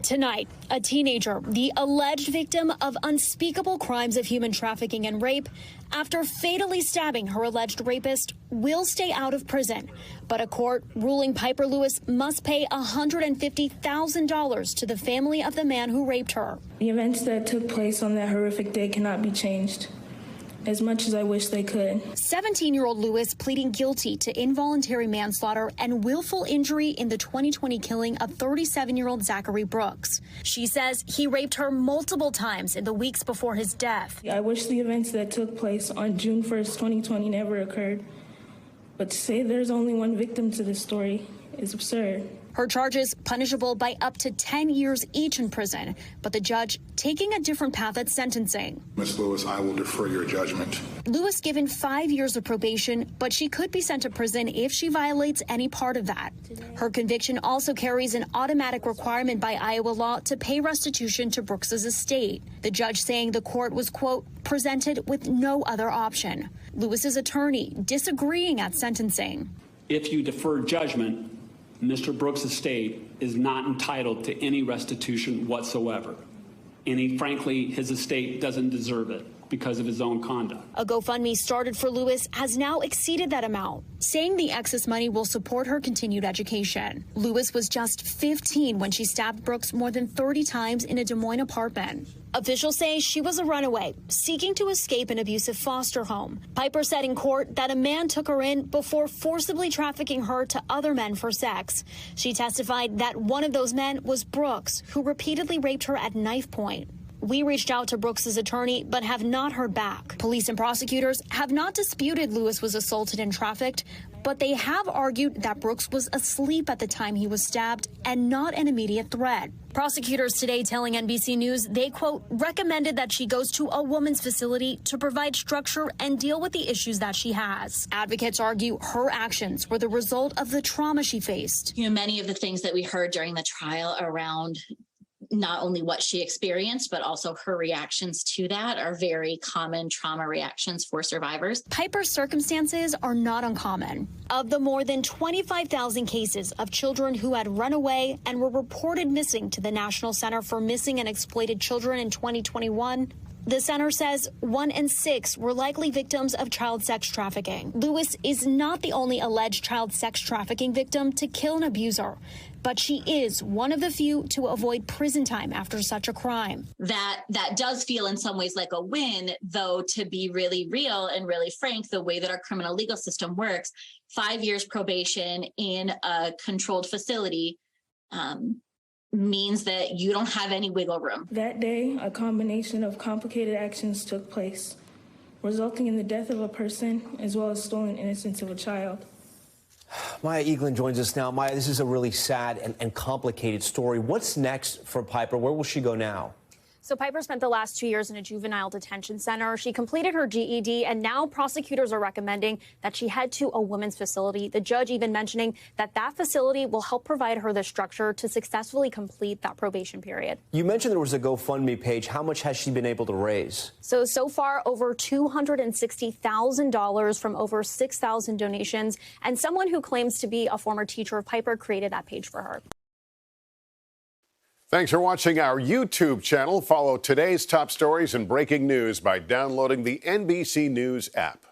Tonight, a teenager, the alleged victim of unspeakable crimes of human trafficking and rape, after fatally stabbing her alleged rapist, will stay out of prison. But a court ruling Piper Lewis must pay $150,000 to the family of the man who raped her. The events that took place on that horrific day cannot be changed, as much as I wish they could. 17-year-old Lewis pleading guilty to involuntary manslaughter and willful injury in the 2020 killing of 37-year-old Zachary Brooks. She says he raped her multiple times in the weeks before his death. I wish the events that took place on June 1st, 2020 never occurred. But to say there's only one victim to this story is absurd. Her charges punishable by up to 10 years each in prison, but the judge taking a different path at sentencing. Ms. Lewis, I will defer your judgment. Lewis given 5 years of probation, but she could be sent to prison if she violates any part of that. Her conviction also carries an automatic requirement by Iowa law to pay restitution to Brooks's estate. The judge saying the court was, quote, presented with no other option. Lewis's attorney disagreeing at sentencing. If you defer judgment, Mr. Brooks' estate is not entitled to any restitution whatsoever. And frankly, his estate doesn't deserve it because of his own conduct. A GoFundMe started for Lewis has now exceeded that amount, saying the excess money will support her continued education. Lewis was just 15 when she stabbed Brooks more than 30 times in a Des Moines apartment. Officials say she was a runaway, seeking to escape an abusive foster home. Piper said in court that a man took her in before forcibly trafficking her to other men for sex. She testified that one of those men was Brooks, who repeatedly raped her at knife point. We reached out to Brooks's attorney, but have not heard back. Police and prosecutors have not disputed Lewis was assaulted and trafficked, but they have argued that Brooks was asleep at the time he was stabbed and not an immediate threat. Prosecutors today telling NBC News they, quote, recommended that she goes to a woman's facility to provide structure and deal with the issues that she has. Advocates argue her actions were the result of the trauma she faced. You know, many of the things that we heard during the trial around not only what she experienced, but also her reactions to that are very common trauma reactions for survivors. Piper's circumstances are not uncommon. Of the more than 25,000 cases of children who had run away and were reported missing to the National Center for Missing and Exploited Children in 2021, the center says 1 in 6 were likely victims of child sex trafficking. Lewis is not the only alleged child sex trafficking victim to kill an abuser, but she is one of the few to avoid prison time after such a crime. That does feel in some ways like a win, though, to be really real and really frank, the way that our criminal legal system works, 5 years probation in a controlled facility means that you don't have any wiggle room. That day, a combination of complicated actions took place, resulting in the death of a person as well as stolen innocence of a child. Maya Eaglin joins us now. Maya, this is a really sad and complicated story. What's next for Piper? Where will she go now? So Piper spent the last 2 years in a juvenile detention center. She completed her GED, and now prosecutors are recommending that she head to a women's facility. The judge even mentioning that that facility will help provide her the structure to successfully complete that probation period. You mentioned there was a GoFundMe page. How much has she been able to raise? So far, over $260,000 from over 6,000 donations. And someone who claims to be a former teacher of Piper created that page for her. Thanks for watching our YouTube channel. Follow today's top stories and breaking news by downloading the NBC News app.